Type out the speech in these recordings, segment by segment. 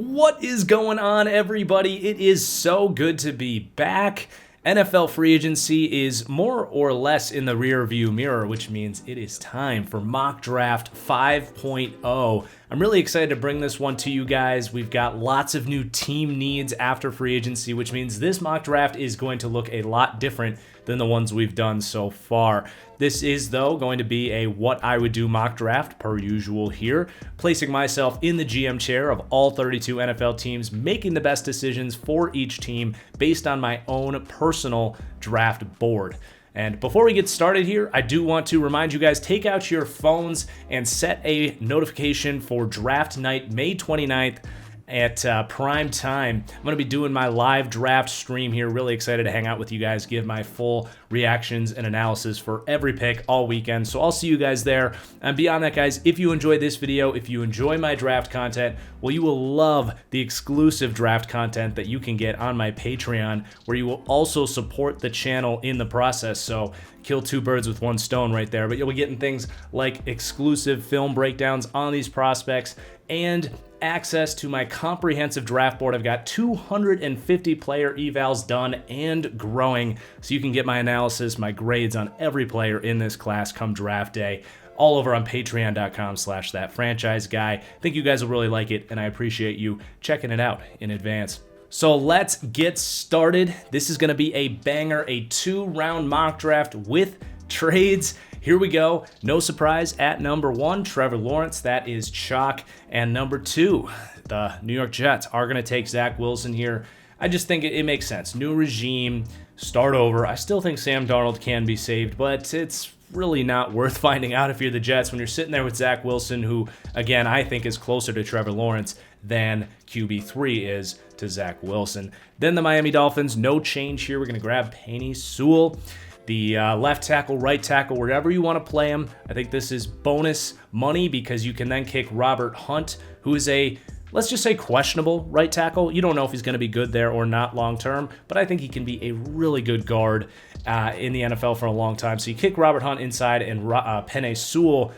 What is going on, everybody? It is so good to be back. NFL free agency is more or less in the rearview mirror, which means it is time for Mock Draft 5.0. I'm really excited to bring this one to you guys. We've got lots of new team needs after free agency, which means this mock draft is going to look a lot different than the ones we've done so far. This is, though, going to be a what I would do mock draft, per usual here, placing myself in the GM chair of all 32 NFL teams, making the best decisions for each team based on my own personal draft board. And before we get started here, I do want to remind you guys, take out your phones and set a notification for draft night, May 29th, at prime time. I'm going to be doing my live draft stream here. Really excited to hang out with you guys, give my full reactions and analysis for every pick all weekend. So I'll see you guys there. And beyond that, guys, if you enjoy this video, if you enjoy my draft content, well, you will love the exclusive draft content that you can get on my Patreon, where you will also support the channel in the process. So kill two birds with one stone right there. But you'll be getting things like exclusive film breakdowns on these prospects and access to my comprehensive draft board. I've got 250 player evals done and growing, so you can get my analysis, my grades on every player in this class come draft day, all over on patreon.com/ThatFranchiseGuy. I think you guys will really like it, and I appreciate you checking it out in advance. So let's get started. This is going to be a banger, a 2-round mock draft with trades. Here we go. No surprise at number 1, Trevor Lawrence. That is chalk. And number 2, the New York Jets are going to take Zach Wilson here. I just think it makes sense. New regime, start over. I still think Sam Darnold can be saved, but it's really not worth finding out if you're the Jets when you're sitting there with Zach Wilson, who, again, I think is closer to Trevor Lawrence than QB3 is to Zach Wilson. Then the Miami Dolphins, no change here. We're going to grab Penei Sewell. The left tackle, right tackle, wherever you want to play him. I think this is bonus money because you can then kick Robert Hunt, who is a, let's just say, questionable right tackle. You don't know if he's going to be good there or not long term, but I think he can be a really good guard in the NFL for a long time. So you kick Robert Hunt inside, and Penei Sewell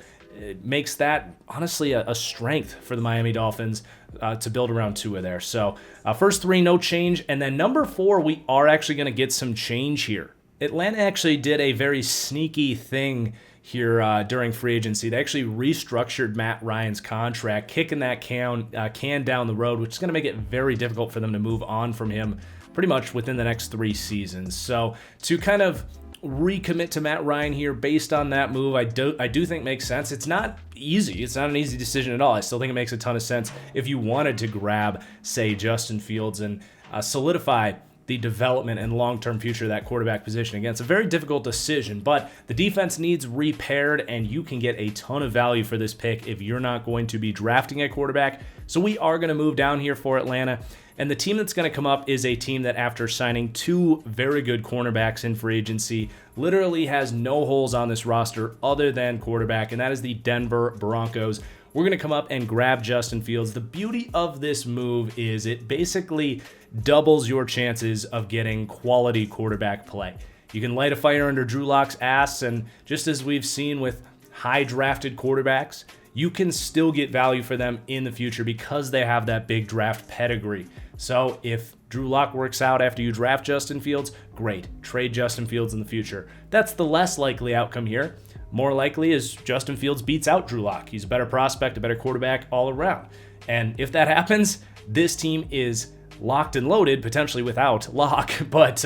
makes that, honestly, a strength for the Miami Dolphins to build around Tua there. So first 3, no change. And then number 4, we are actually going to get some change here. Atlanta actually did a very sneaky thing here during free agency. They actually restructured Matt Ryan's contract, kicking that can down the road, which is going to make it very difficult for them to move on from him pretty much within the next 3 seasons. So to kind of recommit to Matt Ryan here based on that move, I do think makes sense. It's not easy. It's not an easy decision at all. I still think it makes a ton of sense if you wanted to grab, say, Justin Fields and solidify the development and long-term future of that quarterback position. Again, it's a very difficult decision, but the defense needs repaired, and you can get a ton of value for this pick if you're not going to be drafting a quarterback. So we are going to move down here for Atlanta, and the team that's going to come up is a team that, after signing 2 very good cornerbacks in free agency, literally has no holes on this roster other than quarterback, and that is the Denver Broncos. We're going to come up and grab Justin Fields. The beauty of this move is it basically doubles your chances of getting quality quarterback play. You can light a fire under Drew Lock's ass, and just as we've seen with high drafted quarterbacks, you can still get value for them in the future because they have that big draft pedigree. So if Drew Lock works out after you draft Justin Fields, great. Trade Justin Fields in the future. That's the less likely outcome here. More likely is Justin Fields beats out Drew Lock. He's a better prospect, a better quarterback all around. And if that happens, this team is locked and loaded, potentially without Lock. But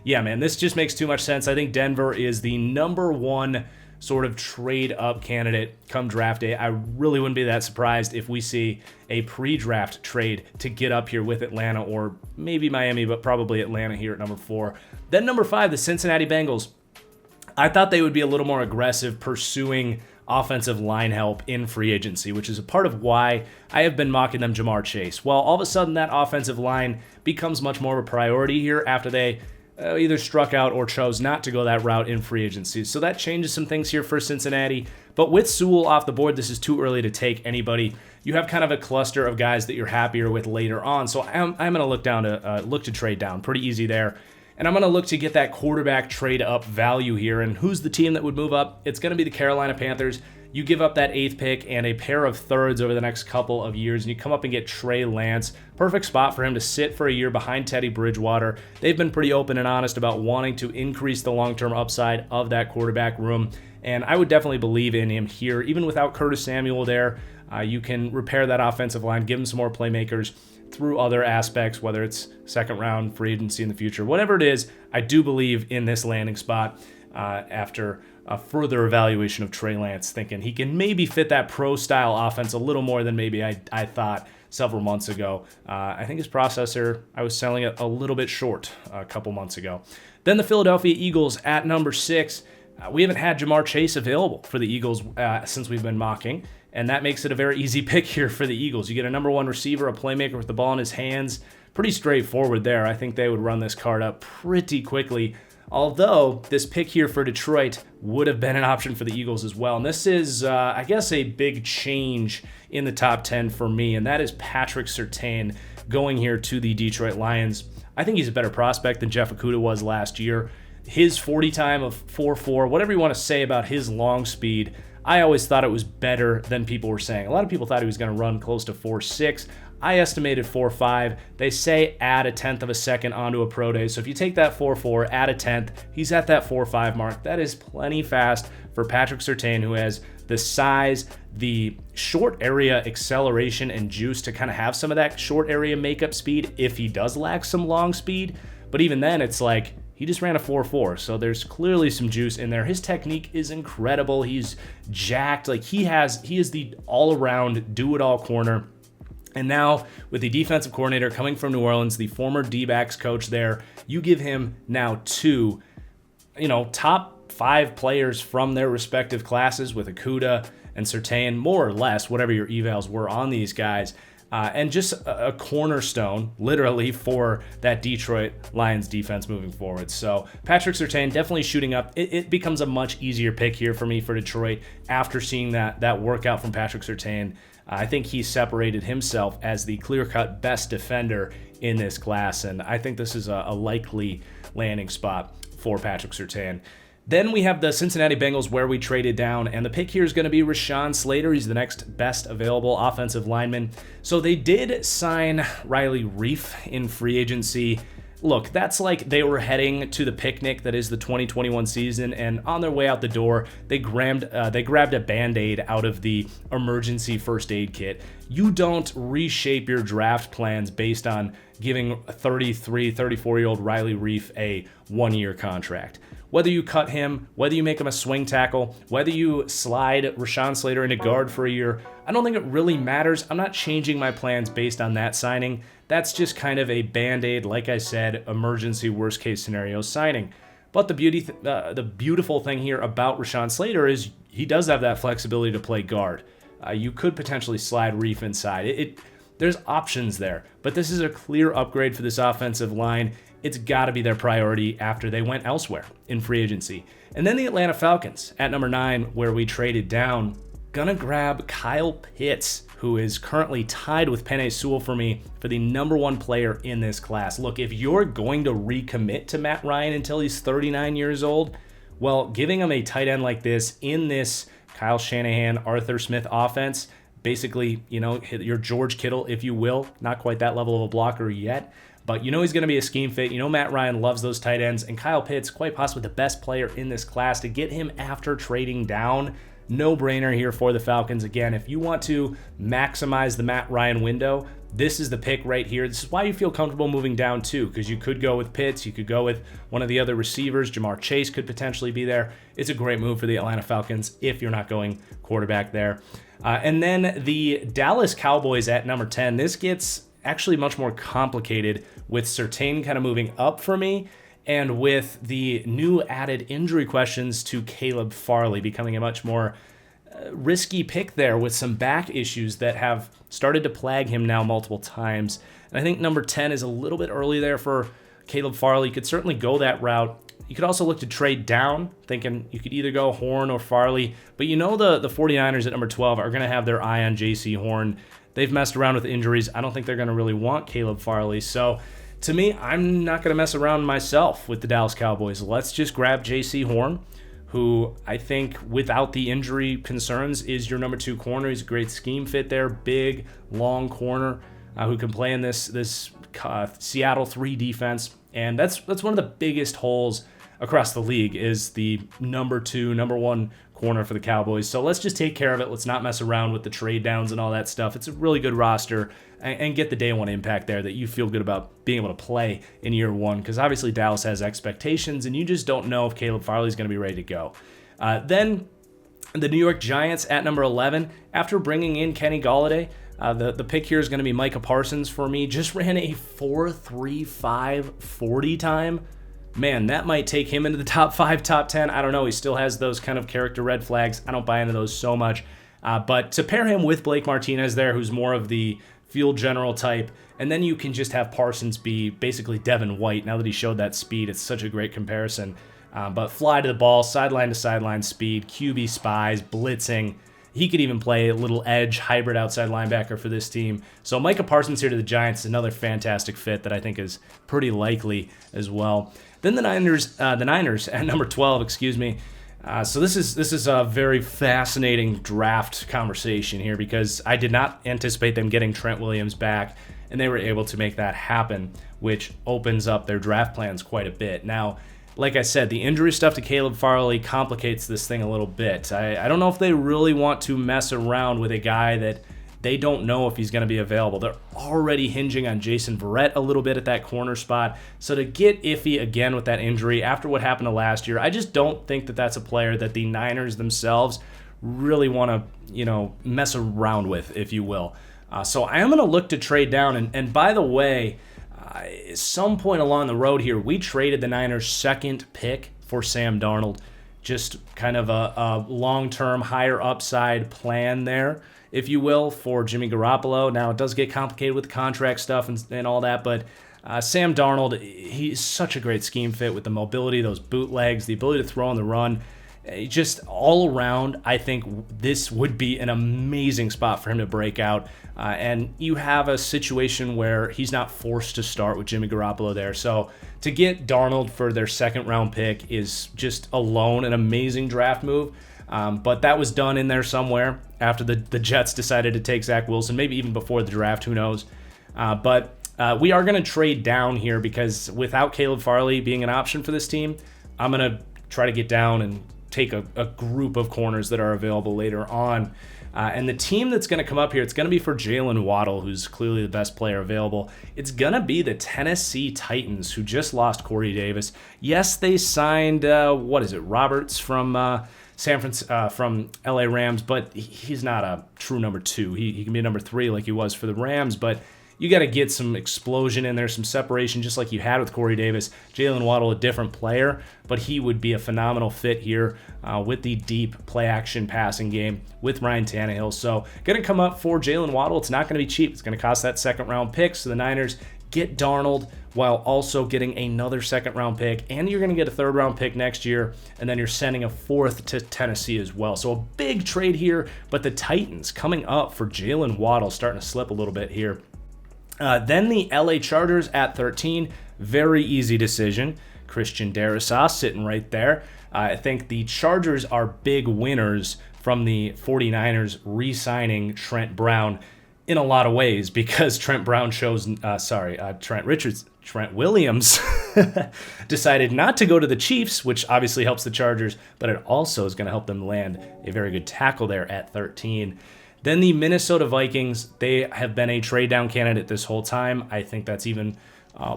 yeah, man, this just makes too much sense. I think Denver is the number 1 sort of trade-up candidate come draft day. I really wouldn't be that surprised if we see a pre-draft trade to get up here with Atlanta, or maybe Miami, but probably Atlanta here at number 4. Then number 5, the Cincinnati Bengals. I thought they would be a little more aggressive pursuing offensive line help in free agency, which is a part of why I have been mocking them Jamar Chase. Well, all of a sudden that offensive line becomes much more of a priority here after they either struck out or chose not to go that route in free agency. So that changes some things here for Cincinnati. But with Sewell off the board, this is too early to take anybody. You have kind of a cluster of guys that you're happier with later on. So I'm going to look to trade down. Pretty easy there. And I'm going to look to get that quarterback trade up value here. And who's the team that would move up? It's going to be the Carolina Panthers. you give up that 8th pick and a pair of 3rds over the next couple of years, and you come up and get Trey Lance. Perfect spot for him to sit for a year behind Teddy Bridgewater. They've been pretty open and honest about wanting to increase the long-term upside of that quarterback room, and I would definitely believe in him here. Even without Curtis Samuel there, you can repair that offensive line, give him some more playmakers through other aspects, whether it's second round, free agency in the future, whatever it is. I do believe in this landing spot after a further evaluation of Trey Lance, thinking he can maybe fit that pro-style offense a little more than maybe I thought several months ago. I think his processor, I was selling it a little bit short a couple months ago. Then the Philadelphia Eagles at number 6. We haven't had Jamar Chase available for the Eagles since we've been mocking, and that makes it a very easy pick here for the Eagles. You get a number 1 receiver, a playmaker with the ball in his hands. Pretty straightforward there. I think they would run this card up pretty quickly, although this pick here for Detroit would have been an option for the Eagles as well. And this is, I guess, a big change in the top 10 for me, and that is Patrick Surtain going here to the Detroit Lions. I think he's a better prospect than Jeff Okudah was last year. His 40 time of 4.4, whatever you want to say about his long speed, I always thought it was better than people were saying. A lot of people thought he was going to run close to 4.6. I estimated 4.5. They say add a 1/10 of a second onto a pro day. So if you take that 4.4, add a 1/10, he's at that 4.5 mark. That is plenty fast for Patrick Surtain, who has the size, the short area acceleration and juice to kind of have some of that short area makeup speed if he does lack some long speed. But even then, it's like, he just ran a 4.4, so there's clearly some juice in there. His technique is incredible. He's jacked. Like he is the all-around do-it-all corner. And now with the defensive coordinator coming from New Orleans, the former D-backs coach there, you give him now 2, top 5 players from their respective classes with Okudah and Surtain, more or less, whatever your evals were on these guys. And just a cornerstone, literally, for that Detroit Lions defense moving forward. So Patrick Surtain definitely shooting up. It becomes a much easier pick here for me for Detroit after seeing that workout from Patrick Surtain. I think he separated himself as the clear-cut best defender in this class, and I think this is a likely landing spot for Patrick Surtain. Then we have the Cincinnati Bengals where we traded down, and the pick here is going to be Rashawn Slater. He's the next best available offensive lineman. So they did sign Riley Reif in free agency. Look, that's like they were heading to the picnic that is the 2021 season, and on their way out the door, they grabbed a Band-Aid out of the emergency first aid kit. You don't reshape your draft plans based on giving a 34-year-old Riley Reif a 1-year contract. Whether you cut him, whether you make him a swing tackle, whether you slide Rashawn Slater into guard for a year, I don't think it really matters. I'm not changing my plans based on that signing. That's just kind of a Band-Aid, like I said, emergency worst-case scenario signing. But the beautiful thing here about Rashawn Slater is he does have that flexibility to play guard. You could potentially slide Reif inside. There's options there, but this is a clear upgrade for this offensive line. It's got to be their priority after they went elsewhere in free agency. And then the Atlanta Falcons at number 9, where we traded down, gonna grab Kyle Pitts, who is currently tied with Penei Sewell for me for the number 1 player in this class. Look, if you're going to recommit to Matt Ryan until he's 39 years old, well, giving him a tight end like this in this Kyle Shanahan, Arthur Smith offense, basically, your George Kittle, if you will, not quite that level of a blocker yet, but he's going to be a scheme fit. Matt Ryan loves those tight ends, and Kyle Pitts, quite possibly the best player in this class. To get him after trading down, no-brainer here for the Falcons. Again, if you want to maximize the Matt Ryan window, this is the pick right here. This is why you feel comfortable moving down too, because you could go with Pitts, you could go with one of the other receivers. Jamar Chase could potentially be there. It's a great move for the Atlanta Falcons if you're not going quarterback there. And then the Dallas Cowboys at number 10. This gets actually much more complicated with Surtain kind of moving up for me, and with the new added injury questions to Caleb Farley becoming a much more risky pick there with some back issues that have started to plague him now multiple times. And I think number 10 is a little bit early there for Caleb Farley. You could certainly go that route. You could also look to trade down, thinking you could either go Horn or Farley. But the 49ers at number 12 are going to have their eye on J.C. Horn. They've messed around with injuries. I don't think they're going to really want Caleb Farley. So to me, I'm not going to mess around myself with the Dallas Cowboys. Let's just grab J.C. Horn, who I think without the injury concerns is your number 2 corner. He's a great scheme fit there, big, long corner who can play in this Seattle 3 defense. And that's one of the biggest holes across the league is the number 1 corner for the Cowboys. So let's just take care of it. Let's not mess around with the trade downs and all that stuff. It's a really good roster and get the day 1 impact there that you feel good about being able to play in year 1, because obviously Dallas has expectations and you just don't know if Caleb Farley's going to be ready to go. Then the New York Giants at number 11, after bringing in Kenny Golladay, the pick here is going to be Micah Parsons for me. Just ran a 4.35 40 time. Man, that might take him into the top 5, top 10. I don't know. He still has those kind of character red flags. I don't buy into those so much. But to pair him with Blake Martinez there, who's more of the field general type, and then you can just have Parsons be basically Devin White. Now that he showed that speed, it's such a great comparison. But fly to the ball, sideline to sideline speed, QB spies, blitzing. He could even play a little edge hybrid outside linebacker for this team. So Micah Parsons here to the Giants is another fantastic fit that I think is pretty likely as well. Then the Niners at number 12, So this is a very fascinating draft conversation here because I did not anticipate them getting Trent Williams back, and they were able to make that happen, which opens up their draft plans quite a bit. Now, like I said, the injury stuff to Caleb Farley complicates this thing a little bit. I don't know if they really want to mess around with a guy that they don't know if he's going to be available. They're already hinging on Jason Verrett a little bit at that corner spot. So to get iffy again with that injury after what happened to last year, I just don't think that that's a player that the Niners themselves really want to, mess around with, if you will. So I am going to look to trade down. And by the way, at some point along the road here, we traded the Niners' 2nd pick for Sam Darnold. Just kind of a long-term, higher upside plan there, if you will, for Jimmy Garoppolo. Now, it does get complicated with the contract stuff and all that, but Sam Darnold, he's such a great scheme fit with the mobility, those bootlegs, the ability to throw on the run. Just all around, I think this would be an amazing spot for him to break out. And you have a situation where he's not forced to start with Jimmy Garoppolo there. So to get Darnold for their 2nd round pick is just alone an amazing draft move. But that was done in there somewhere after the Jets decided to take Zach Wilson, maybe even before the draft, who knows. But we are going to trade down here because without Caleb Farley being an option for this team, I'm going to try to get down and take a group of corners that are available later on. And the team that's going to come up here, it's going to be for Jalen Waddle, who's clearly the best player available. It's going to be the Tennessee Titans, who just lost Corey Davis. Yes, they signed, Roberts from from LA Rams, but he's not a true number 2. He can be a number 3 like he was for the Rams, but you got to get some explosion in there, some separation, just like you had with Corey Davis. Jalen Waddle, a different player, but he would be a phenomenal fit here with the deep play-action passing game with Ryan Tannehill. So going to come up for Jalen Waddle. It's not going to be cheap. It's going to cost that 2nd-round pick, so the Niners get Darnold while also getting another 2nd-round pick, and you're going to get a 3rd-round pick next year, and then you're sending a 4th to Tennessee as well. So a big trade here, but the Titans coming up for Jalen Waddle starting to slip a little bit here. Then the LA Chargers at 13, very easy decision. Christian Darrisaw sitting right there. I think the Chargers are big winners from the 49ers re-signing Trent Brown in a lot of ways because Trent Williams decided not to go to the Chiefs, which obviously helps the Chargers, but it also is going to help them land a very good tackle there at 13. Then the Minnesota Vikings, they have been a trade down candidate this whole time. I think that's even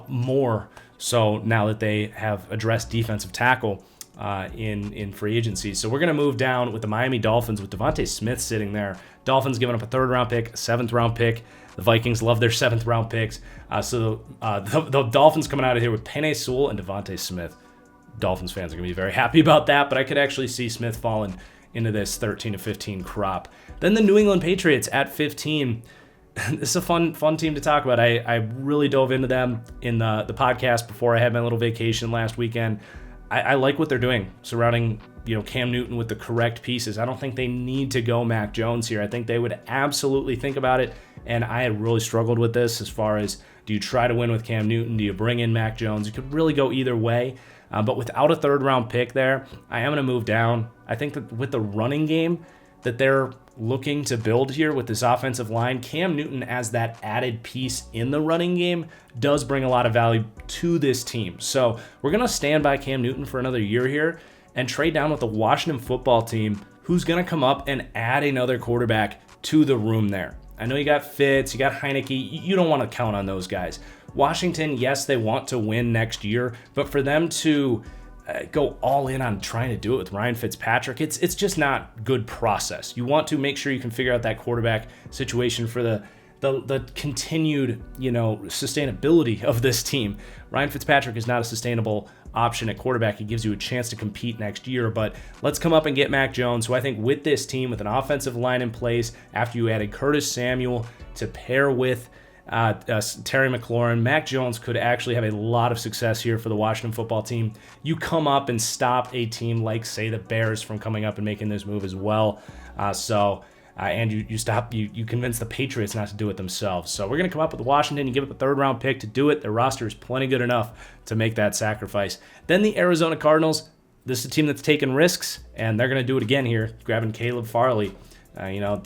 more so now that they have addressed defensive tackle in free agency. So we're going to move down with the Miami Dolphins with Devontae Smith sitting there. Dolphins giving up a 3rd-round pick, a 7th-round pick. The Vikings love their 7th-round picks. So the Dolphins coming out of here with Penei Sewell and Devontae Smith. Dolphins fans are going to be very happy about that, but I could actually see Smith falling into this 13 to 15 crop. Then the New England Patriots at 15. This is a fun team to talk about. I really dove into them in the podcast before I had my little vacation last weekend. I like what they're doing surrounding Cam Newton with the correct pieces. I don't think they need to go Mac Jones here. I think they would absolutely think about it, and I had really struggled with this as far as, do you try to win with Cam Newton? Do you bring in Mac Jones? You could really go either way. But without a third-round pick there, I am going to move down. I think that with the running game that they're looking to build here with this offensive line, Cam Newton as that added piece in the running game does bring a lot of value to this team. So we're going to stand by Cam Newton for another year here and trade down with the Washington football team, who's going to come up and add another quarterback to the room there. I know you got Fitz, you got Heineke. You don't want to count on those guys. Washington, yes, they want to win next year, but for them to go all in on trying to do it with Ryan Fitzpatrick, it's just not good process. You want to make sure you can figure out that quarterback situation for the continued, sustainability of this team. Ryan Fitzpatrick is not a sustainable option at quarterback. He gives you a chance to compete next year, but let's come up and get Mac Jones, who I think with this team, with an offensive line in place, after you added Curtis Samuel to pair with Terry McLaurin, Mac Jones could actually have a lot of success here for the Washington football team. You come up and stop a team like, say, the Bears from coming up and making this move as well. And you convince the Patriots not to do it themselves. So we're going to come up with Washington. You give up a third-round pick to do it. Their roster is plenty good enough to make that sacrifice. Then the Arizona Cardinals. This is a team that's taking risks, and they're going to do it again here, grabbing Caleb Farley.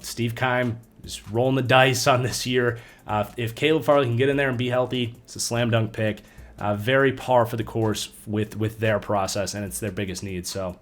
Steve Keim is rolling the dice on this year. If Caleb Farley can get in there and be healthy, it's a slam dunk pick. Very par for the course with their process, and it's their biggest need. So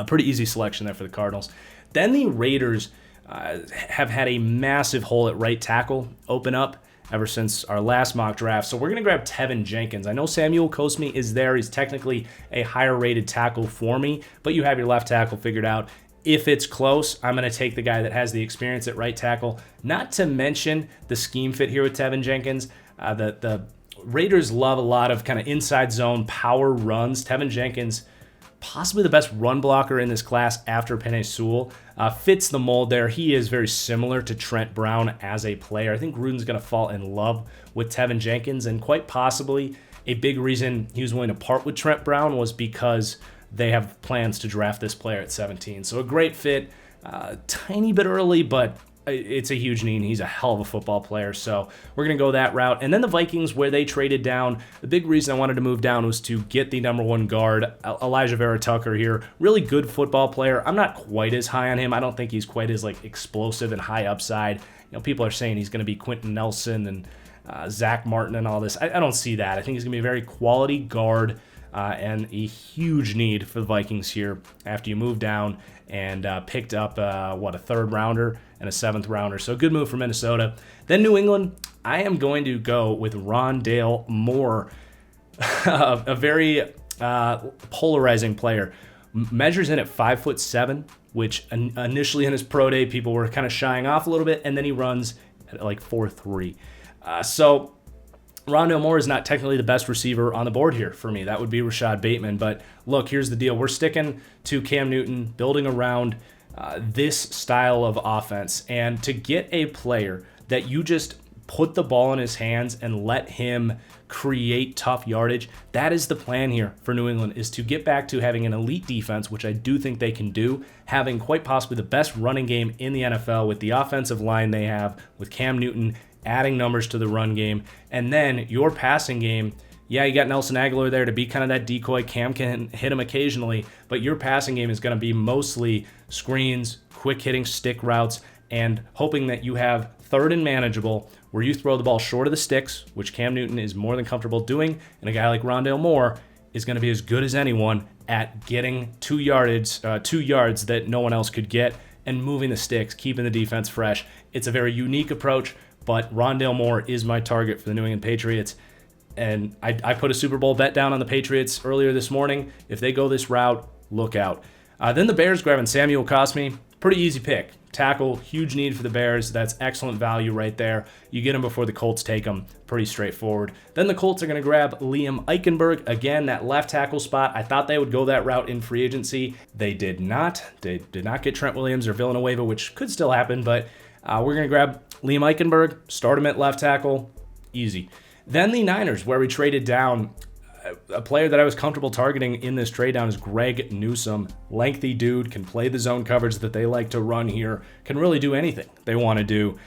pretty easy selection there for the Cardinals. Then the Raiders have had a massive hole at right tackle open up ever since our last mock draft. So we're going to grab Tevin Jenkins. I know Samuel Cosmi is there. He's technically a higher rated tackle for me, but you have your left tackle figured out. If it's close, I'm going to take the guy that has the experience at right tackle. Not to mention the scheme fit here with Tevin Jenkins. The Raiders love a lot of kind of inside zone power runs. Tevin Jenkins, possibly the best run blocker in this class after Penei Sewell, fits the mold there. He is very similar to Trent Brown as a player. I think Gruden's going to fall in love with Tevin Jenkins, and quite possibly a big reason he was willing to part with Trent Brown was because they have plans to draft this player at 17. So a great fit, tiny bit early, but it's a huge need. He's a hell of a football player, so we're going to go that route. And then the Vikings, where they traded down, the big reason I wanted to move down was to get the number one guard, Elijah Vera Tucker here. Really good football player. I'm not quite as high on him. I don't think he's quite as explosive and high upside. People are saying he's going to be Quentin Nelson and Zach Martin and all this. I don't see that. I think he's going to be a very quality guard. And a huge need for the Vikings here after you move down and picked up, a third rounder and a seventh rounder. So good move for Minnesota. Then New England, I am going to go with Rondale Moore, a very polarizing player. Measures in at 5'7", which initially in his pro day, people were kind of shying off a little bit, and then he runs at 4'3". So Rondale Moore is not technically the best receiver on the board here for me. That would be Rashad Bateman. But look, here's the deal. We're sticking to Cam Newton, building around this style of offense. And to get a player that you just put the ball in his hands and let him create tough yardage, that is the plan here for New England, is to get back to having an elite defense, which I do think they can do, having quite possibly the best running game in the NFL with the offensive line they have, with Cam Newton adding numbers to the run game. And then your passing game, yeah, you got Nelson Aguilar there to be kind of that decoy. Cam can hit him occasionally, but your passing game is going to be mostly screens, quick hitting stick routes, and hoping that you have third and manageable where you throw the ball short of the sticks, which Cam Newton is more than comfortable doing, and a guy like Rondale Moore is going to be as good as anyone at getting 2 yards that no one else could get, and moving the sticks, keeping the defense fresh. It's a very unique approach, but Rondale Moore is my target for the New England Patriots. And I put a Super Bowl bet down on the Patriots earlier this morning. If they go this route, look out. Then the Bears grabbing Samuel Cosmi. Pretty easy pick. Tackle, huge need for the Bears. That's excellent value right there. You get him before the Colts take him. Pretty straightforward. Then the Colts are going to grab Liam Eichenberg. Again, that left tackle spot. I thought they would go that route in free agency. They did not. They did not get Trent Williams or Villanueva, which could still happen, but we're going to grab Liam Eichenberg, start him at left tackle, easy. Then the Niners, where we traded down. A player that I was comfortable targeting in this trade down is Greg Newsome. Lengthy dude, can play the zone coverage that they like to run here, can really do anything they want to do.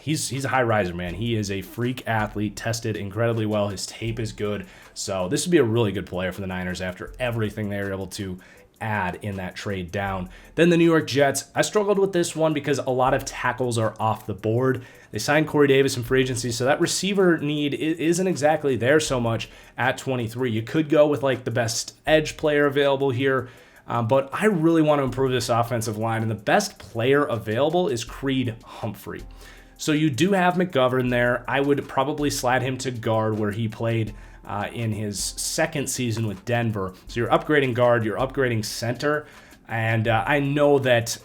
He's a high riser, man. He is a freak athlete, tested incredibly well. His tape is good. So this would be a really good player for the Niners after everything they were able to add in that trade down. Then the New York Jets. I struggled with this one because a lot of tackles are off the board. They signed Corey Davis in free agency, so that receiver need isn't exactly there so much at 23. You could go with like the best edge player available here, but I really want to improve this offensive line, and the best player available is Creed Humphrey. So you do have McGovern there. I would probably slide him to guard where he played in his second season with Denver. So you're upgrading guard, you're upgrading center, and I know that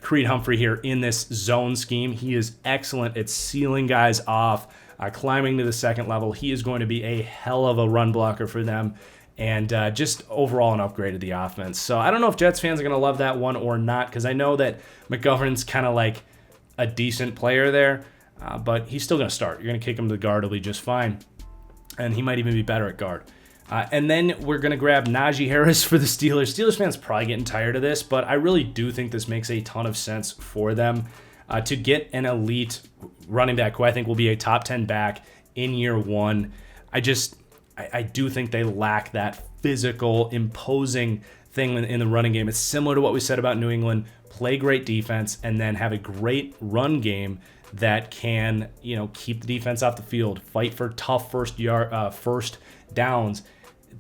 Creed Humphrey here in this zone scheme, he is excellent at sealing guys off, climbing to the second level. He is going to be a hell of a run blocker for them, and just overall an upgrade of the offense. So I don't know if Jets fans are going to love that one or not, because I know that McGovern's kind of like a decent player there, but he's still going to start. You're going to kick him to the guard, he'll be just fine. And he might even be better at guard. And then we're going to grab Najee Harris for the Steelers. Steelers fans probably getting tired of this, but I really do think this makes a ton of sense for them to get an elite running back who I think will be a top 10 back in year one. I do think they lack that physical, imposing thing in the running game. It's similar to what we said about New England. Play great defense and then have a great run game that can, keep the defense off the field, fight for tough first downs.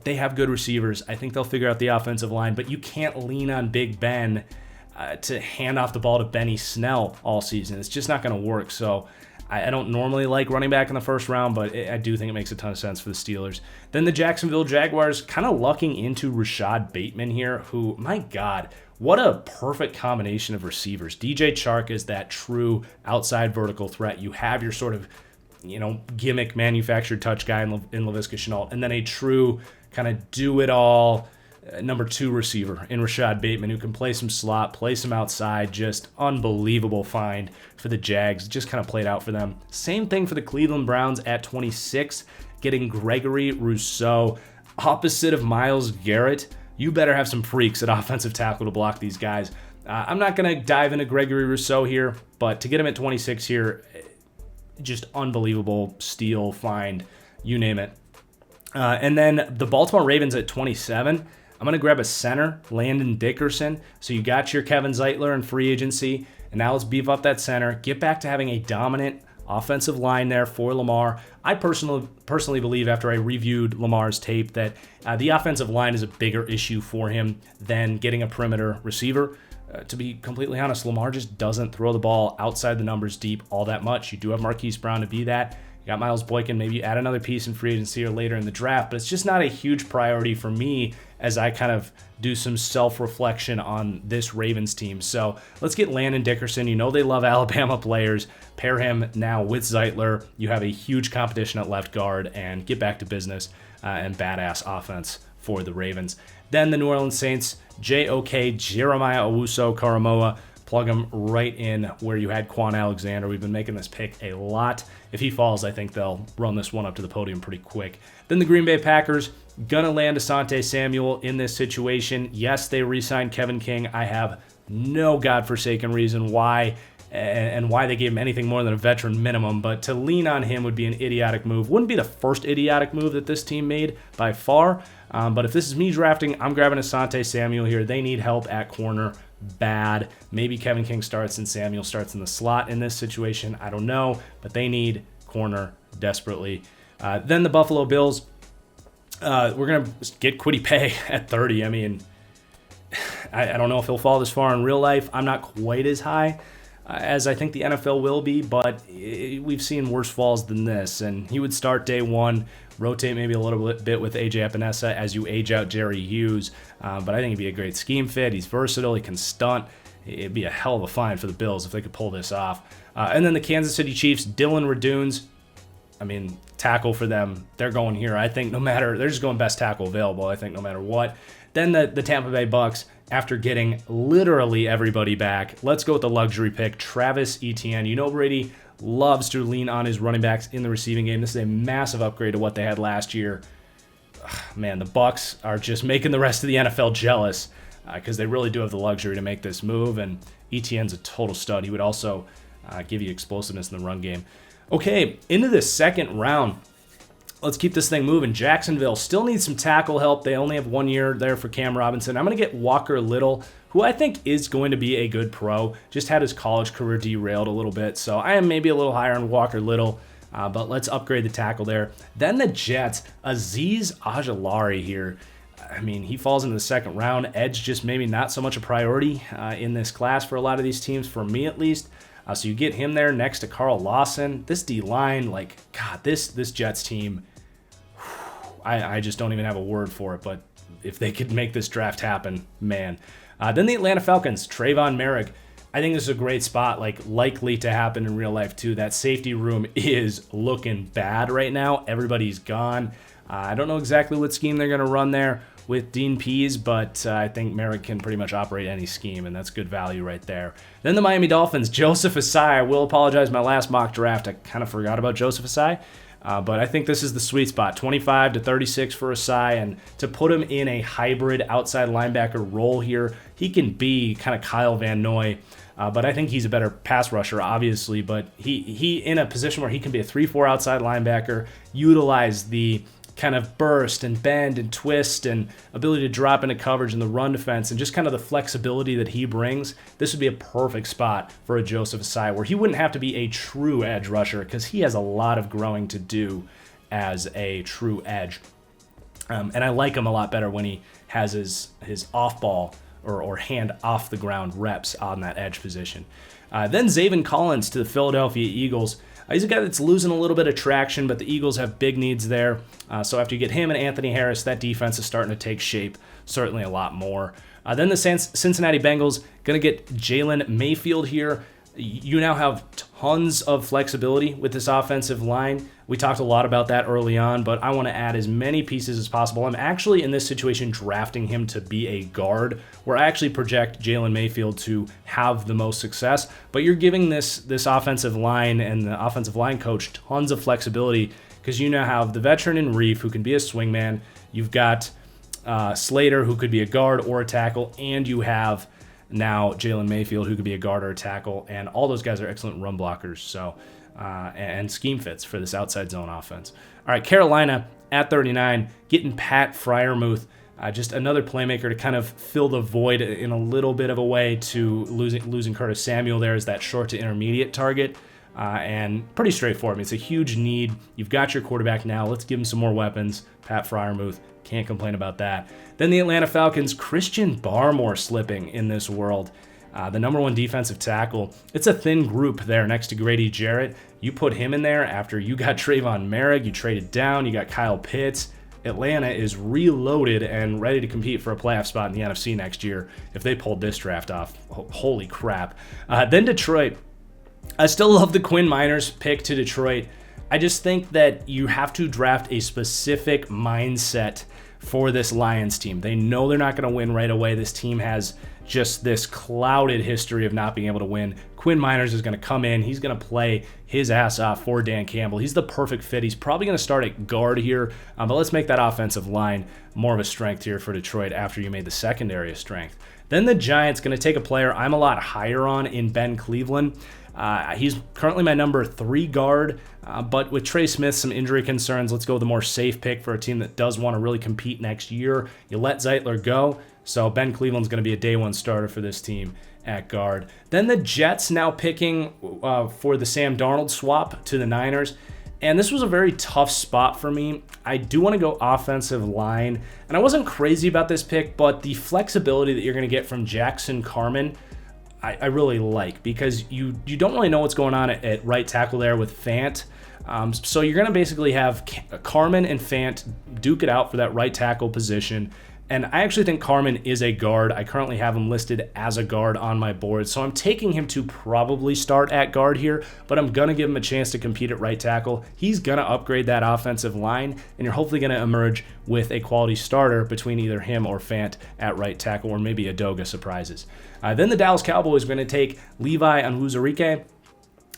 They have good receivers. I think they'll figure out the offensive line, but you can't lean on Big Ben to hand off the ball to Benny Snell all season. It's just not going to work. So I don't normally like running back in the first round, but I do think it makes a ton of sense for the Steelers. Then the Jacksonville Jaguars kind of lucking into Rashad Bateman here, who, my God, what a perfect combination of receivers. DJ Chark is that true outside vertical threat. You have your sort of, gimmick manufactured touch guy in Laviska Shenault, and then a true kind of do-it-all number 2 receiver in Rashad Bateman, who can play some slot, play some outside. Just unbelievable find for the Jags. Just kind of played out for them. Same thing for the Cleveland Browns at 26, getting Gregory Rousseau, opposite of Myles Garrett. You better have some freaks at offensive tackle to block these guys. I'm not going to dive into Gregory Rousseau here, but to get him at 26 here, just unbelievable steal, find, you name it. And then the Baltimore Ravens at 27, I'm going to grab a center, Landon Dickerson. So you got your Kevin Zeitler in free agency, and now let's beef up that center, get back to having a dominant offensive line there for Lamar. I personally believe, after I reviewed Lamar's tape, that the offensive line is a bigger issue for him than getting a perimeter receiver. To be completely honest, Lamar just doesn't throw the ball outside the numbers deep all that much. You do have Marquise Brown to be that. You got Miles Boykin. Maybe you add another piece in free agency or later in the draft, but it's just not a huge priority for me as I kind of do some self-reflection on this Ravens team. So let's get Landon Dickerson. They love Alabama players. Pair him now with Zeitler. You have a huge competition at left guard, and get back to business and badass offense for the Ravens. Then the New Orleans Saints, J.O.K. Jeremiah Owusu-Koramoah. Plug him right in where you had Quan Alexander. We've been making this pick a lot. If he falls, I think they'll run this one up to the podium pretty quick. Then the Green Bay Packers, gonna land Asante Samuel in this situation. Yes, they re-signed Kevin King. I have no godforsaken reason why and why they gave him anything more than a veteran minimum, but to lean on him would be an idiotic move. Wouldn't be the first idiotic move that this team made by far, but if this is me drafting, I'm grabbing Asante Samuel here. They need help at corner bad. Maybe Kevin King starts and Samuel starts in the slot in this situation. I don't know, but they need corner desperately. Then the Buffalo Bills, we're going to get Kwity Paye at 30. I mean, I don't know if he'll fall this far in real life. I'm not quite as high as I think the NFL will be, but we've seen worse falls than this. And he would start day one, rotate maybe a little bit with AJ Epinesa as you age out Jerry Hughes. But I think he'd be a great scheme fit. He's versatile. He can stunt. It'd be a hell of a find for the Bills if they could pull this off. And then the Kansas City Chiefs, Dylan Radunes. I mean, tackle for them. They're going here. I think they're just going best tackle available, I think, no matter what. Then the Tampa Bay Bucks, after getting literally everybody back, let's go with the luxury pick, Travis Etienne. Brady loves to lean on his running backs in the receiving game. This is a massive upgrade to what they had last year. Man, the Bucks are just making the rest of the NFL jealous. because they really do have the luxury to make this move, and ETN's a total stud. He would also give you explosiveness in the run game. Okay, into the second round. Let's keep this thing moving. Jacksonville still needs some tackle help. They only have 1 year there for Cam Robinson. I'm going to get Walker Little, who I think is going to be a good pro. Just had his college career derailed a little bit, so I am maybe a little higher on Walker Little, but let's upgrade the tackle there. Then the Jets, Azeez Ojulari here. I mean, he falls into the second round. Edge just maybe not so much a priority in this class for a lot of these teams, for me at least. So you get him there next to Carl Lawson. This D-line, like, God, this Jets team, I just don't even have a word for it. But if they could make this draft happen, man. Then the Atlanta Falcons, Trayvon Merrick. I think this is a great spot, like likely to happen in real life too. That safety room is looking bad right now. Everybody's gone. I don't know exactly what scheme they're going to run there with Dean Pease, but I think Merrick can pretty much operate any scheme, and that's good value right there. Then the Miami Dolphins, Joseph Asai. I will apologize, my last mock draft, I kind of forgot about Joseph Asai, but I think this is the sweet spot, 25 to 36 for Asai, and to put him in a hybrid outside linebacker role here, he can be kind of Kyle Van Noy, but I think he's a better pass rusher, obviously, but he in a position where he can be a 3-4 outside linebacker, utilize the kind of burst and bend and twist and ability to drop into coverage in the run defense and just kind of the flexibility that he brings. This would be a perfect spot for a Joseph Asai, where he wouldn't have to be a true edge rusher because he has a lot of growing to do as a true edge. And I like him a lot better when he has his off-ball or hand off the ground reps on that edge position. Then Zaven Collins to the Philadelphia Eagles. He's a guy that's losing a little bit of traction, but the Eagles have big needs there. So after you get him and Anthony Harris, that defense is starting to take shape, certainly a lot more. Then the Cincinnati Bengals, going to get Jalen Mayfield here. You now have tons of flexibility with this offensive line. We talked a lot about that early on, but I want to add as many pieces as possible. I'm actually in this situation drafting him to be a guard, where I actually project Jalen Mayfield to have the most success. But you're giving this offensive line and the offensive line coach tons of flexibility because you now have the veteran in Reef who can be a swingman. You've got Slater who could be a guard or a tackle, and you have now Jalen Mayfield who could be a guard or a tackle, and all those guys are excellent run blockers. So and scheme fits for this outside zone offense. All right, Carolina at 39, getting Pat Freiermuth, just another playmaker to kind of fill the void in a little bit of a way to losing Curtis Samuel there as that short to intermediate target. And pretty straightforward. I mean, it's a huge need. You've got your quarterback now. Let's give him some more weapons. Pat Freiermuth, can't complain about that. Then the Atlanta Falcons, Christian Barmore slipping in this world. The number one defensive tackle. It's a thin group there next to Grady Jarrett. You put him in there after you got Trayvon Merrick, you traded down, you got Kyle Pitts. Atlanta is reloaded and ready to compete for a playoff spot in the NFC next year if they pulled this draft off. Holy crap. Then Detroit. I still love the Quinn Miners pick to Detroit. I just think that you have to draft a specific mindset for this Lions team. They know they're not going to win right away. This team has just this clouded history of not being able to win. Quinn Miners is going to come in. He's going to play his ass off for Dan Campbell. He's the perfect fit. He's probably going to start at guard here, but let's make that offensive line more of a strength here for Detroit after you made the secondary a strength. Then the Giants going to take a player I'm a lot higher on in Ben Cleveland. He's currently my number 3 guard, but with Trey Smith, some injury concerns, let's go with the more safe pick for a team that does want to really compete next year. You let Zeitler go, so Ben Cleveland's going to be a day one starter for this team at guard. Then the Jets now picking for the Sam Darnold swap to the Niners. And this was a very tough spot for me. I do want to go offensive line, and I wasn't crazy about this pick, but the flexibility that you're going to get from Jackson Carman, I really like, because you don't really know what's going on at right tackle there with Fant. So you're going to basically have Carman and Fant duke it out for that right tackle position. And I actually think Carman is a guard. I currently have him listed as a guard on my board. So I'm taking him to probably start at guard here, but I'm going to give him a chance to compete at right tackle. He's going to upgrade that offensive line, and you're hopefully going to emerge with a quality starter between either him or Fant at right tackle, or maybe Adoga surprises. Then the Dallas Cowboys are going to take Levi Onwuzurike.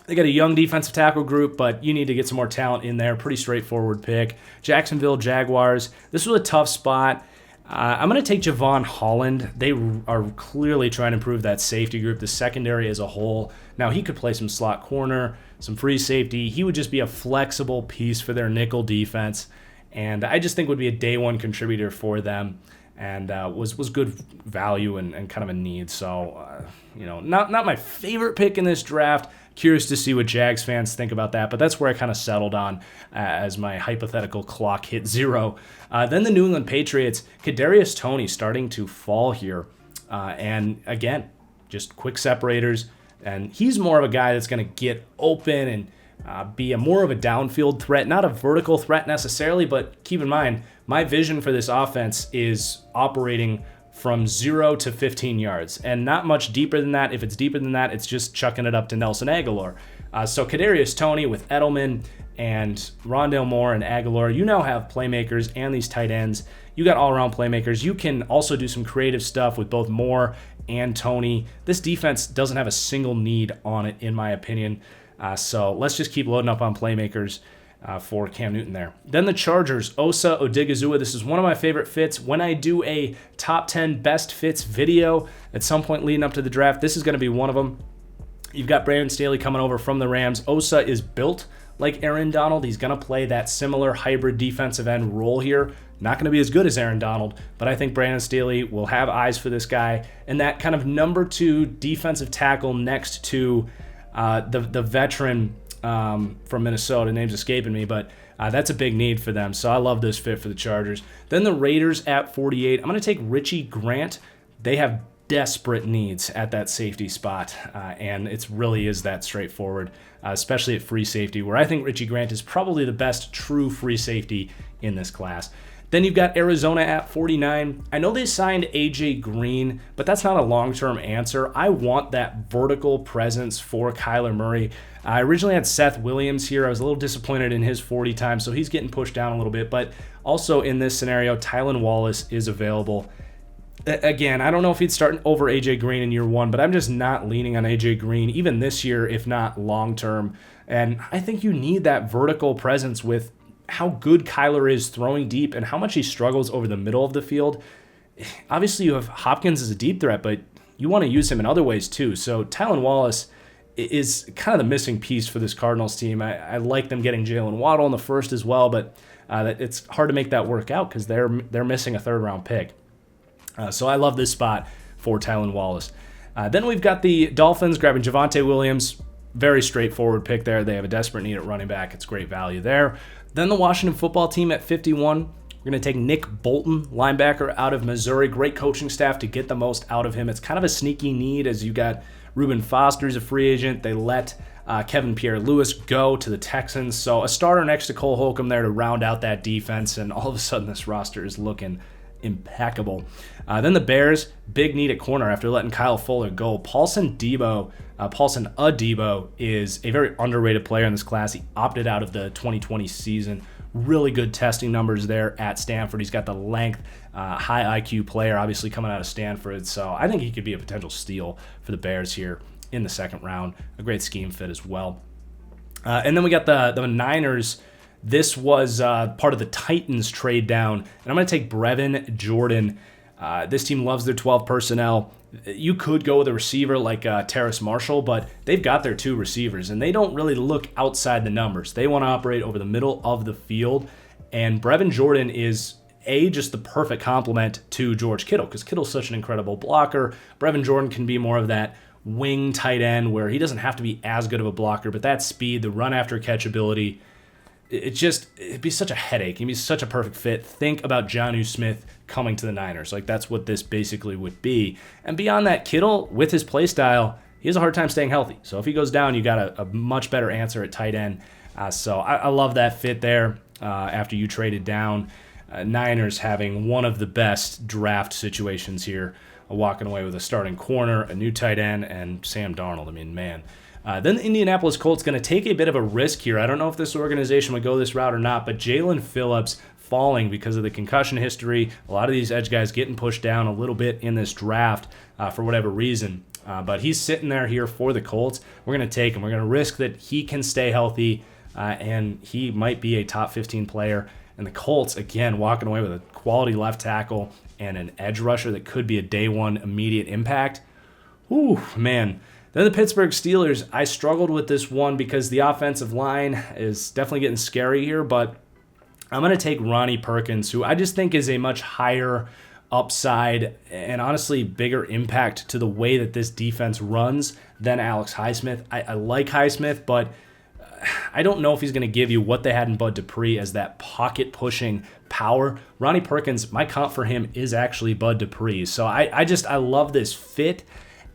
They got a young defensive tackle group, but you need to get some more talent in there. Pretty straightforward pick. Jacksonville Jaguars. This was a tough spot. I'm going to take Javon Holland. They are clearly trying to improve that safety group, the secondary as a whole. Now, he could play some slot corner, some free safety. He would just be a flexible piece for their nickel defense, and I just think would be a day one contributor for them, and was good value and kind of a need. So, not my favorite pick in this draft. Curious to see what Jags fans think about that, but that's where I kind of settled on as my hypothetical clock hit 0. Then the New England Patriots, Kadarius Toney starting to fall here. And again, just quick separators. And he's more of a guy that's going to get open and be more of a downfield threat, not a vertical threat necessarily, but keep in mind, my vision for this offense is operating from 0 to 15 yards, and not much deeper than that. If it's deeper than that, it's just chucking it up to Nelson Aguilar. So Kadarius Toney with Edelman and Rondale Moore and Aguilar, you now have playmakers and these tight ends. You got all-around playmakers. You can also do some creative stuff with both Moore and Toney. This defense doesn't have a single need on it, in my opinion. So let's just keep loading up on playmakers for Cam Newton there. Then the Chargers, Osa Odigizua. This is one of my favorite fits. When I do a top 10 best fits video at some point leading up to the draft, this is going to be one of them. You've got Brandon Staley coming over from the Rams. Osa is built like Aaron Donald. He's going to play that similar hybrid defensive end role here. Not going to be as good as Aaron Donald, but I think Brandon Staley will have eyes for this guy. And that kind of number 2 defensive tackle next to the veteran from Minnesota, name's escaping me, but that's a big need for them. So I love this fit for the Chargers. Then the Raiders at 48. I'm going to take Richie Grant. They have desperate needs at that safety spot, and it really is that straightforward, especially at free safety, where I think Richie Grant is probably the best true free safety in this class. Then you've got Arizona at 49. I know they signed A.J. Green, but that's not a long-term answer. I want that vertical presence for Kyler Murray. I originally had Seth Williams here. I was a little disappointed in his 40 time, so he's getting pushed down a little bit. But also in this scenario, Tylan Wallace is available. Again, I don't know if he'd start over A.J. Green in year 1, but I'm just not leaning on A.J. Green, even this year, if not long-term. And I think you need that vertical presence with how good Kyler is throwing deep and how much he struggles over the middle of the field. Obviously, you have Hopkins as a deep threat, but you want to use him in other ways too. So Tylan Wallace is kind of the missing piece for this Cardinals team. I like them getting Jalen Waddle in the first as well, but it's hard to make that work out because they're missing a third-round pick. So I love this spot for Tylan Wallace. Then we've got the Dolphins grabbing Javonte Williams. Very straightforward pick there. They have a desperate need at running back. It's great value there. Then the Washington football team at 51. We're going to take Nick Bolton, linebacker out of Missouri. Great coaching staff to get the most out of him. It's kind of a sneaky need as you got Reuben Foster's a free agent. They let Kevin Pierre-Louis go to the Texans. So a starter next to Cole Holcomb there to round out that defense. And all of a sudden this roster is looking impeccable. Then the Bears, big need at corner after letting Kyle Fuller go. Paulson Adebo is a very underrated player in this class. He opted out of the 2020 season. Really good testing numbers there at Stanford. He's got the length, high IQ player, obviously coming out of Stanford. So I think he could be a potential steal for the Bears here in the second round. A great scheme fit as well. And then we got the Niners. This was part of the Titans trade down. And I'm going to take Brevin Jordan. This team loves their 12 personnel. You could go with a receiver like Terrace Marshall, but they've got their 2 receivers, and they don't really look outside the numbers. They want to operate over the middle of the field, and Brevin Jordan is just the perfect complement to George Kittle, because Kittle's such an incredible blocker. Brevin Jordan can be more of that wing tight end where he doesn't have to be as good of a blocker, but that speed, the run after catch ability, it'd be such a headache. It'd be such a perfect fit. Think about Jonnu Smith coming to the Niners. Like, that's what this basically would be. And beyond that, Kittle, with his play style, he has a hard time staying healthy. So if he goes down, you got a much better answer at tight end. So I love that fit there after you traded down. Niners having one of the best draft situations here, walking away with a starting corner, a new tight end, and Sam Darnold. I mean, man. Then the Indianapolis Colts going to take a bit of a risk here. I don't know if this organization would go this route or not, but Jalen Phillips falling because of the concussion history. A lot of these edge guys getting pushed down a little bit in this draft for whatever reason. But he's sitting there here for the Colts. We're going to take him. We're going to risk that he can stay healthy, and he might be a top 15 player. And the Colts, again, walking away with a quality left tackle and an edge rusher that could be a day one immediate impact. Ooh, man. Then the Pittsburgh Steelers, I struggled with this one because the offensive line is definitely getting scary here, but I'm going to take Ronnie Perkins, who I just think is a much higher upside and honestly bigger impact to the way that this defense runs than Alex Highsmith. I like Highsmith, but I don't know if he's going to give you what they had in Bud Dupree as that pocket-pushing power. Ronnie Perkins, my comp for him is actually Bud Dupree. So I love this fit,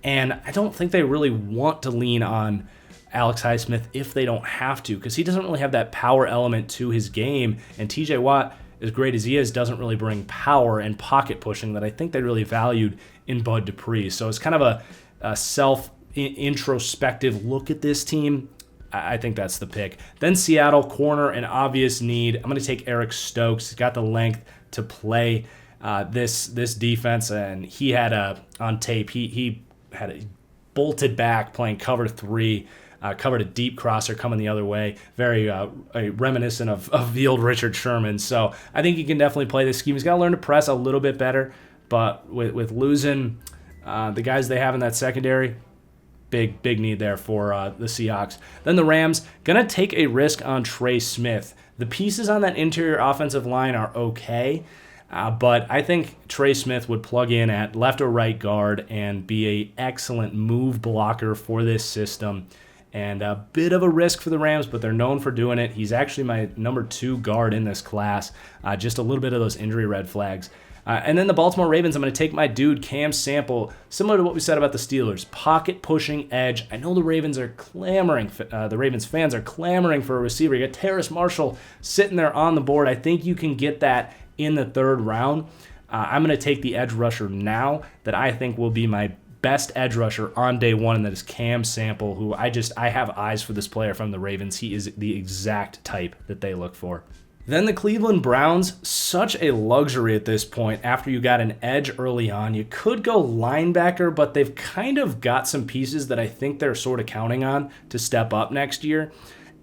and I don't think they really want to lean on Alex Highsmith if they don't have to, because he doesn't really have that power element to his game, and TJ Watt, as great as he is, doesn't really bring power and pocket pushing that I think they really valued in Bud Dupree. So it's kind of a self-introspective look at this team. I think that's the pick. Then Seattle, corner, an obvious need. I'm going to take Eric Stokes. He's got the length to play this defense, and he had on tape, he had a bolted back playing cover 3, covered a deep crosser coming the other way, very reminiscent of the old Richard Sherman. So I think he can definitely play this scheme. He's got to learn to press a little bit better, but with losing the guys they have in that secondary, big need there for the Seahawks. Then the Rams, going to take a risk on Trey Smith. The pieces on that interior offensive line are okay, but I think Trey Smith would plug in at left or right guard and be an excellent move blocker for this system. And a bit of a risk for the Rams, but they're known for doing it. He's actually my number 2 guard in this class. Just a little bit of those injury red flags. And then the Baltimore Ravens, I'm going to take my dude, Cam Sample, similar to what we said about the Steelers. Pocket-pushing edge. I know the Ravens are clamoring, the Ravens fans are clamoring for a receiver. You got Terrace Marshall sitting there on the board. I think you can get that in the 3rd round. I'm going to take the edge rusher now that I think will be my best edge rusher on day one, and that is Cam Sample, who I have eyes for this player from the Ravens. He is the exact type that they look for. Then the Cleveland Browns, such a luxury at this point after you got an edge early on. You could go linebacker, but they've kind of got some pieces that I think they're sort of counting on to step up next year.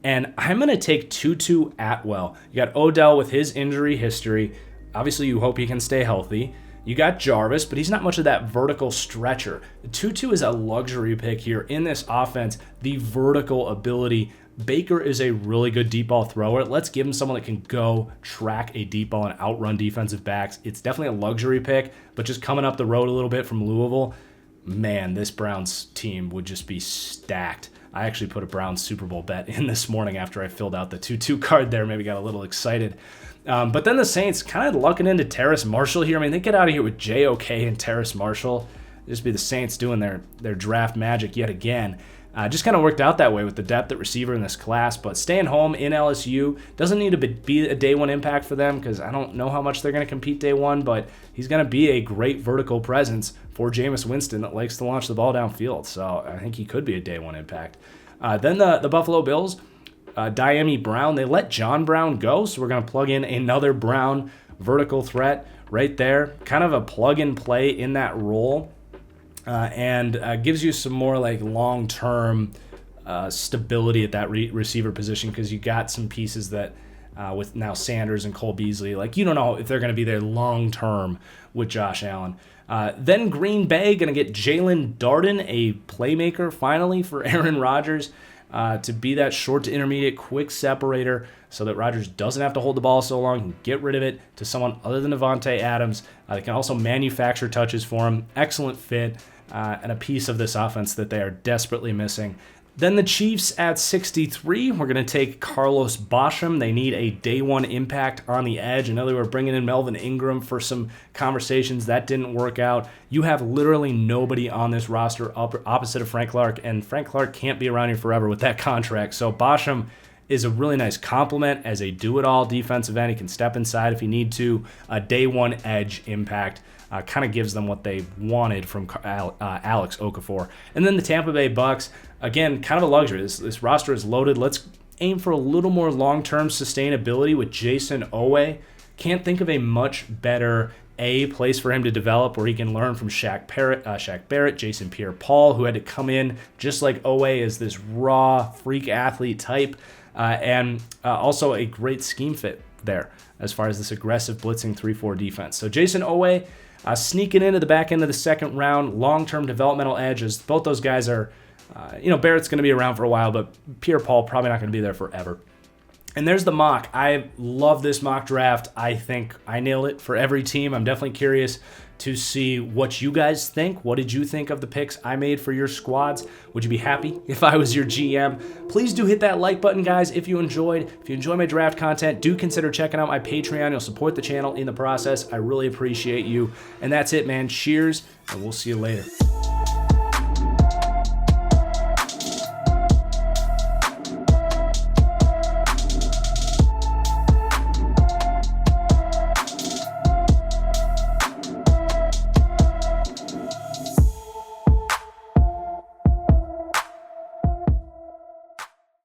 And I'm going to take Tutu Atwell. You got Odell with his injury history. Obviously, you hope he can stay healthy. You got Jarvis, but he's not much of that vertical stretcher. Tutu is a luxury pick here in this offense. The vertical ability. Baker is a really good deep ball thrower. Let's give him someone that can go track a deep ball and outrun defensive backs. It's definitely a luxury pick, but just coming up the road a little bit from Louisville, man, this Browns team would just be stacked. I actually put a Browns Super Bowl bet in this morning after I filled out the 2-2 card there. Maybe got a little excited. But then the Saints kind of lucking into Terrace Marshall here. I mean, they get out of here with JOK and Terrace Marshall. It'd just be the Saints doing their draft magic yet again. Just kind of worked out that way with the depth at receiver in this class. But staying home in LSU doesn't need to be a day one impact for them, because I don't know how much they're going to compete day one, but he's going to be a great vertical presence for Jameis Winston that likes to launch the ball downfield. So I think he could be a day one impact. Then the Buffalo Bills, Diami Brown, they let John Brown go, so we're going to plug in another Brown vertical threat right there. Kind of a plug and play in that role. And gives you some more like long-term stability at that receiver position, because you got some pieces that with now Sanders and Cole Beasley, like you don't know if they're going to be there long-term with Josh Allen. Then Green Bay going to get Jalen Darden, a playmaker finally for Aaron Rodgers, to be that short to intermediate quick separator so that Rodgers doesn't have to hold the ball so long. He can get rid of it to someone other than Devontae Adams. They can also manufacture touches for him. Excellent fit and a piece of this offense that they are desperately missing. Then the Chiefs at 63, we're going to take Carlos Basham. They need a day one impact on the edge. I know they were bringing in Melvin Ingram for some conversations. That didn't work out. You have literally nobody on this roster opposite of Frank Clark, and Frank Clark can't be around here forever with that contract. So Basham is a really nice compliment as a do-it-all defensive end. He can step inside if he need to. A day one edge impact kind of gives them what they wanted from Alex Okafor. And then the Tampa Bay Bucks, again, kind of a luxury. This roster is loaded. Let's aim for a little more long-term sustainability with Jason Owe. Can't think of a much better place for him to develop where he can learn from Shaq Barrett, Jason Pierre-Paul, who had to come in just like Owe as this raw freak athlete type. And also a great scheme fit there as far as this aggressive blitzing 3-4 defense. So Jason Owe, Sneaking into the back end of the second round, long-term developmental edges. Both those guys are, Barrett's going to be around for a while, but Pierre-Paul probably not going to be there forever. And there's the mock. I love this mock draft. I think I nailed it for every team. I'm definitely curious to see what you guys think. What did you think of the picks I made for your squads? Would you be happy if I was your GM? Please do hit that like button, guys, if you enjoyed. If you enjoy my draft content, do consider checking out my Patreon. You'll support the channel in the process. I really appreciate you. And that's it, man. Cheers, and we'll see you later.